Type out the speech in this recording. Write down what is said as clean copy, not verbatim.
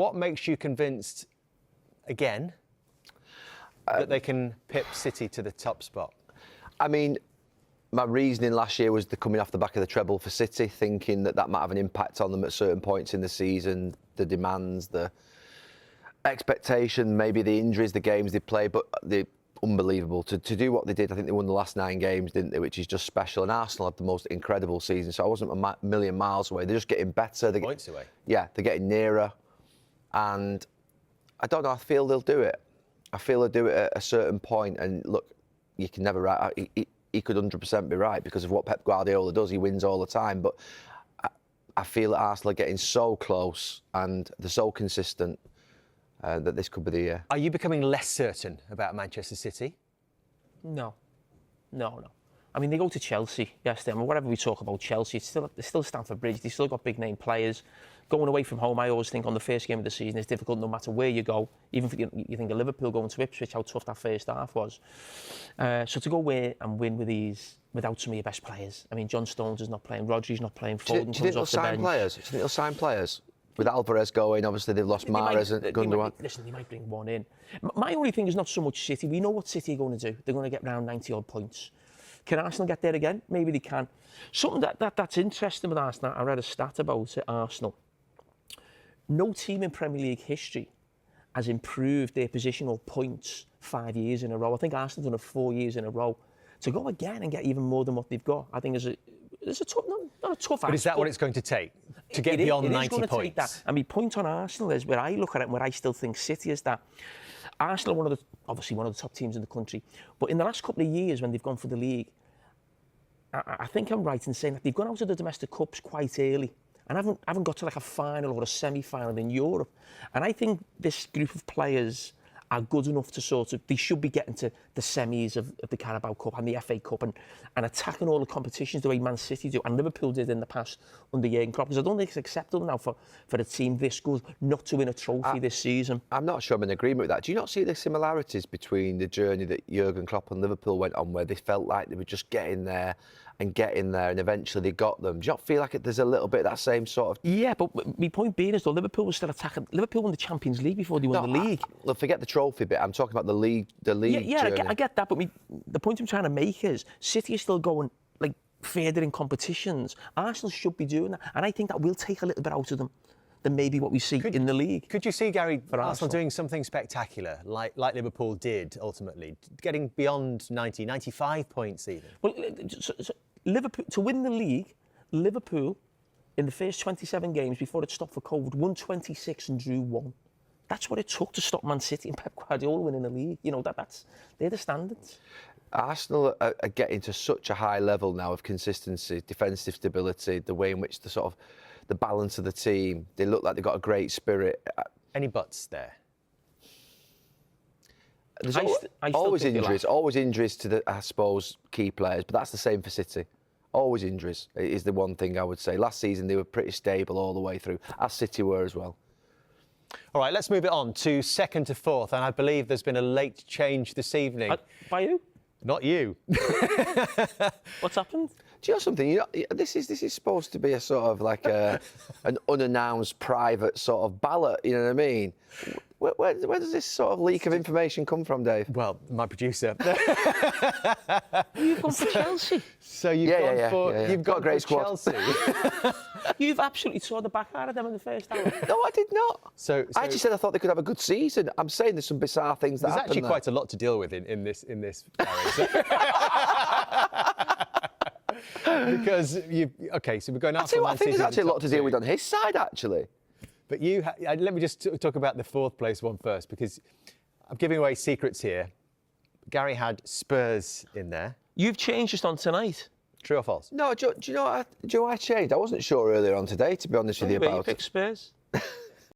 What makes you convinced, again, that they can pip City to the top spot? I mean, my reasoning last year was the coming off the back of the treble for City, thinking that might have an impact on them at certain points in the season, the demands, the expectation, maybe the injuries, the games they played, but they're unbelievable. To do what they did, I think they won the last 9 games, didn't they, which is just special. And Arsenal had the most incredible season, so I wasn't a million miles away. They're just getting better. Points away. Yeah, they're getting nearer. And I don't know, I feel they'll do it. I feel they'll do it at a certain point. And look, you can never write. He could 100% be right because of what Pep Guardiola does. He wins all the time. But I feel that Arsenal are getting so close and they're so consistent that this could be the year. Are you becoming less certain about Manchester City? No. I mean, they go to Chelsea yesterday. I mean, whatever we talk about Chelsea, it's still Stamford Bridge. They still got big name players. Going away from home, I always think on the first game of the season, it's difficult no matter where you go. Even if you think of Liverpool going to Ipswich, how tough that first half was. So to go away and win with these, without some of your best players. I mean, John Stones is not playing, Rodri's not playing, Foden comes off the bench. Do you think they'll sign players? With Alvarez going, obviously they've lost Mahrez and Gundogan. Listen, they might bring one in. My only thing is not so much City. We know what City are going to do. They're going to get round 90-odd points. Can Arsenal get there again? Maybe they can. Something that's interesting with Arsenal, I read a stat about it, Arsenal. No team in Premier League history has improved their positional points 5 years in a row. I think Arsenal's done it 4 years in a row. To go again and get even more than what they've got, I think it's a tough, not a tough ask. But is that what it's going to take? To get beyond 90 points? Take that. And my point on Arsenal is, where I look at it and where I still think City is, that Arsenal are obviously one of the top teams in the country. But in the last couple of years when they've gone for the league, I think I'm right in saying that they've gone out of the domestic cups quite early and haven't got to like a final or a semi-final in Europe. And I think this group of players are good enough to they should be getting to the semis of the Carabao Cup and the FA Cup and attacking all the competitions the way Man City do and Liverpool did in the past under Jurgen Klopp. Because I don't think it's acceptable now for a team this good not to win a trophy this season. I'm not sure I'm in agreement with that. Do you not see the similarities between the journey that Jurgen Klopp and Liverpool went on, where they felt like they were just getting there and eventually they got them? Do you not feel like there's a little bit of that same sort of... Yeah, but my point being is, though, Liverpool was still attacking. Liverpool won the Champions League before they won the league. Look, forget the trophy bit. I'm talking about the league Yeah, journey. I get that, but the point I'm trying to make is City is still going like further in competitions. Arsenal should be doing that, and I think that will take a little bit out of them than maybe what we see in the league. Could you see, Gary, Arsenal doing something spectacular, like Liverpool did, ultimately, getting beyond 90, 95 points even? Well, so Liverpool, to win the league, Liverpool, in the first 27 games before it stopped for COVID, won 26 and drew 1. That's what it took to stop Man City and Pep Guardiola winning the league. You know, they're the standards. Arsenal are getting to such a high level now of consistency, defensive stability, the way in which the balance of the team, they look like they've got a great spirit. Any buts there? There's always injuries to the, I suppose, key players, but that's the same for City. Always injuries is the one thing I would say. Last season, they were pretty stable all the way through, as City were as well. All right, let's move it on to second to fourth, and I believe there's been a late change this evening. By who? Not you. What's happened? Do you know something? You know, this is supposed to be a sort of like an unannounced private sort of ballot. You know what I mean? Where does this sort of leak of information come from, Dave? Well, my producer. You've gone for Chelsea. So you've got a great squad. Chelsea. You've absolutely tore the back out of them in the first hour. No, I did not. So I just said I thought they could have a good season. I'm saying there's some bizarre things that happen. There's actually quite a lot to deal with in this. Because so we're going out for Man City. I think there's actually a lot to deal with on his side, actually. But let me just talk about the fourth place one first, because I'm giving away secrets here. Gary had Spurs in there. You've changed just on tonight. True or false? No, do you know I changed? I wasn't sure earlier on today, to be honest with you, about it. Spurs?